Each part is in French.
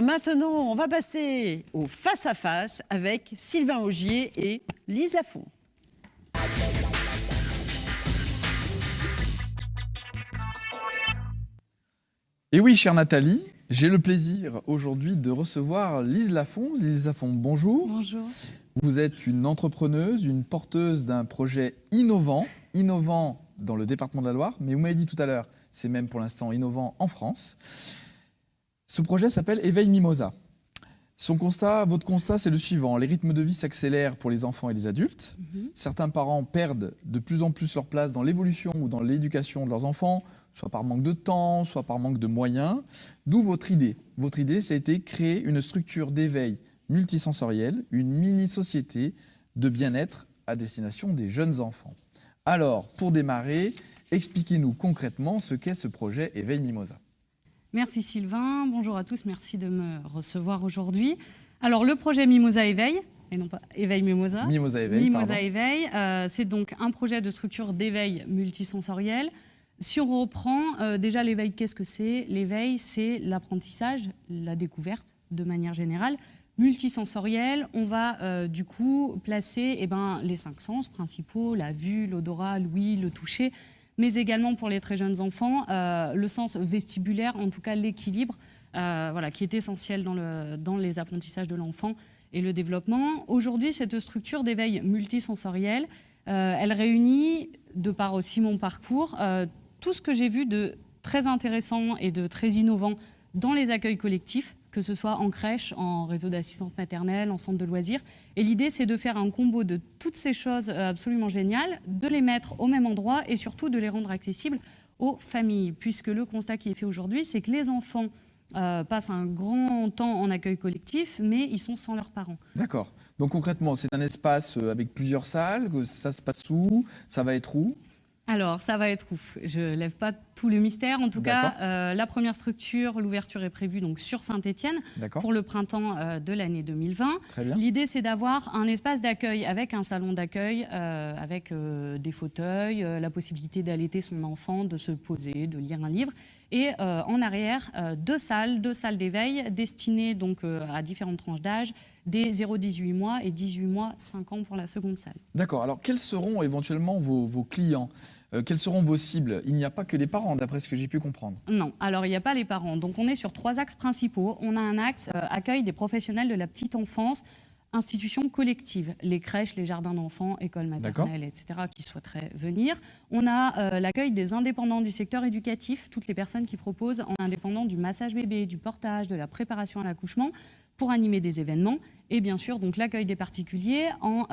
Maintenant, on va passer au face-à-face avec Sylvain Augier et Lise Lafont. Et oui, chère Nathalie, j'ai le plaisir aujourd'hui de recevoir Lise Lafont. Lise Lafont, bonjour. Bonjour. Vous êtes une entrepreneuse, une porteuse d'un projet innovant dans le département de la Loire, mais vous m'avez dit tout à l'heure, c'est même pour l'instant innovant en France. Ce projet s'appelle Éveil Mimosa. Votre constat, c'est le suivant. Les rythmes de vie s'accélèrent pour les enfants et les adultes. Certains parents perdent de plus en plus leur place dans l'évolution ou dans l'éducation de leurs enfants, soit par manque de temps, soit par manque de moyens. D'où votre idée. Votre idée, ça a été créer une structure d'éveil multisensorielle, une mini-société de bien-être à destination des jeunes enfants. Alors, pour démarrer, expliquez-nous concrètement ce qu'est ce projet Éveil Mimosa. Merci Sylvain, bonjour à tous, merci de me recevoir aujourd'hui. Alors le projet Mimosa Éveil, et non pas Éveil Mimosa. Mimosa Éveil, Mimosa Éveil, c'est donc un projet de structure d'éveil multisensoriel. Si on reprend, déjà l'éveil, qu'est-ce que c'est? L'éveil, c'est l'apprentissage, la découverte de manière générale. Multisensoriel, on va du coup placer les 5 sens principaux, la vue, l'odorat, l'ouïe, le toucher, mais également pour les très jeunes enfants, le sens vestibulaire, en tout cas l'équilibre, qui est essentiel dans les apprentissages de l'enfant et le développement. Aujourd'hui, cette structure d'éveil multisensoriel, elle réunit, de par aussi mon parcours, tout ce que j'ai vu de très intéressant et de très innovant dans les accueils collectifs, que ce soit en crèche, en réseau d'assistance maternelle, en centre de loisirs. Et l'idée, c'est de faire un combo de toutes ces choses absolument géniales, de les mettre au même endroit et surtout de les rendre accessibles aux familles. Puisque le constat qui est fait aujourd'hui, c'est que les enfants passent un grand temps en accueil collectif, mais ils sont sans leurs parents. D'accord. Donc concrètement, c'est un espace avec plusieurs salles, ça se passe où? Ça va être où? Alors, ça va être ouf. Je ne lève pas tout le mystère. En tout cas, la première structure, l'ouverture est prévue donc, sur Saint-Étienne pour le printemps de l'année 2020. L'idée, c'est d'avoir un espace d'accueil avec un salon d'accueil, avec des fauteuils, la possibilité d'allaiter son enfant, de se poser, de lire un livre. Et en arrière, deux salles d'éveil destinées donc, à différentes tranches d'âge, des 0-18 mois et 18 mois 5 ans pour la seconde salle. D'accord. Alors, quels seront éventuellement vos clients? Quelles seront vos cibles? Il n'y a pas que les parents, d'après ce que j'ai pu comprendre. Non, alors il n'y a pas les parents. Donc on est sur 3 axes principaux. On a un axe accueil des professionnels de la petite enfance, institutions collectives, les crèches, les jardins d'enfants, écoles maternelles, etc., qui souhaiteraient venir. On a l'accueil des indépendants du secteur éducatif, toutes les personnes qui proposent en indépendant du massage bébé, du portage, de la préparation à l'accouchement, pour animer des événements. Et bien sûr, donc l'accueil des particuliers en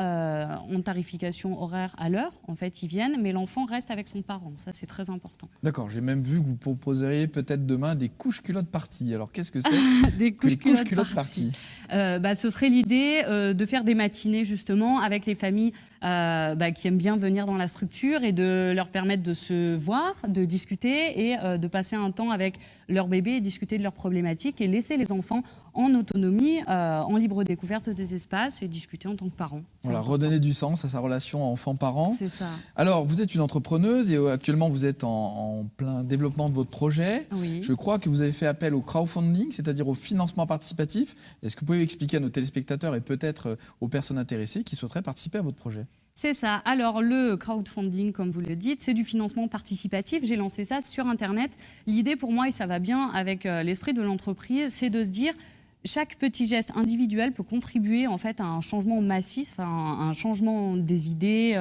tarification horaire à l'heure. En fait, ils viennent, mais l'enfant reste avec son parent. Ça, c'est très important. D'accord. J'ai même vu que vous proposeriez peut-être demain des couches culottes parties. Alors, qu'est-ce que c'est? Des couches culottes parties. Ce serait l'idée de faire des matinées, justement, avec les familles qui aiment bien venir dans la structure et de leur permettre de se voir, de discuter et de passer un temps avec leur bébé et discuter de leurs problématiques et laisser les enfants en autonomie, en libre découverte des espaces et discuter en tant que parents. Voilà, redonner du sens à sa relation enfant-parent. C'est ça. Alors, vous êtes une entrepreneuse et actuellement, vous êtes en plein développement de votre projet. Oui. Je crois que vous avez fait appel au crowdfunding, c'est-à-dire au financement participatif. Est-ce que vous pouvez expliquer à nos téléspectateurs et peut-être aux personnes intéressées qui souhaiteraient participer à votre projet? C'est ça. Alors, le crowdfunding, comme vous le dites, c'est du financement participatif. J'ai lancé ça sur Internet. L'idée pour moi, et ça va bien avec l'esprit de l'entreprise, c'est de se dire chaque petit geste individuel peut contribuer en fait à un changement massif, à un changement des idées,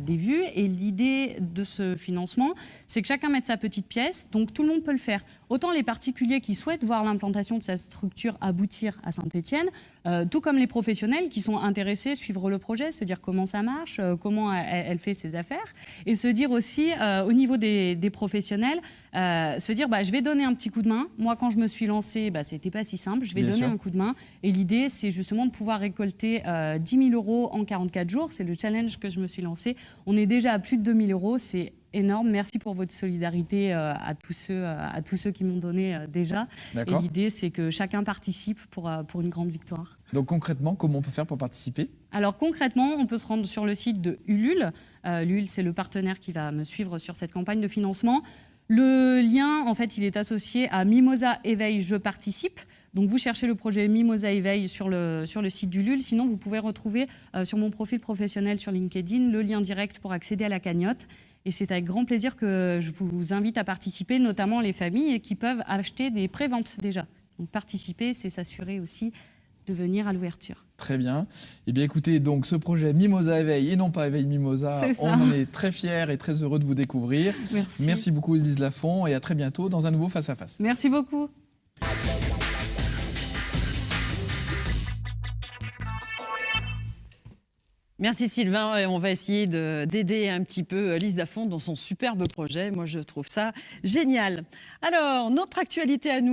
des vues. Et l'idée de ce financement, c'est que chacun mette sa petite pièce, donc tout le monde peut le faire. Autant les particuliers qui souhaitent voir l'implantation de cette structure aboutir à Saint-Étienne, tout comme les professionnels qui sont intéressés, suivre le projet, se dire comment ça marche, comment elle fait ses affaires, et se dire aussi, au niveau des professionnels, se dire je vais donner un petit coup de main. Moi, quand je me suis lancée, c'était pas si simple, je vais donner un coup de main. Et l'idée, c'est justement de pouvoir récolter 10 000 € en 44 jours. C'est le challenge que je me suis lancé. On est déjà à plus de 2 000 €, c'est énorme. Merci pour votre solidarité à tous ceux qui m'ont donné déjà. Et l'idée, c'est que chacun participe pour une grande victoire. Donc concrètement, comment on peut faire pour participer? Alors concrètement, on peut se rendre sur le site de Ulule. Ulule, c'est le partenaire qui va me suivre sur cette campagne de financement. Le lien, en fait, il est associé à Mimosa Éveil Je Participe. Donc vous cherchez le projet Mimosa Éveil sur le site du LUL. Sinon, vous pouvez retrouver sur mon profil professionnel sur LinkedIn le lien direct pour accéder à la cagnotte. Et c'est avec grand plaisir que je vous invite à participer, notamment les familles qui peuvent acheter des préventes déjà. Donc participer, c'est s'assurer aussi de venir à l'ouverture. Très bien. Eh bien, écoutez, donc ce projet Mimosa Éveil et non pas Éveil Mimosa, on en est très fiers et très heureux de vous découvrir. Merci. Merci beaucoup, Élise Lafont, et à très bientôt dans un nouveau Face à Face. Merci beaucoup. Merci Sylvain, et on va essayer d'aider un petit peu Lise Lafont dans son superbe projet. Moi, je trouve ça génial. Alors, notre actualité à nous.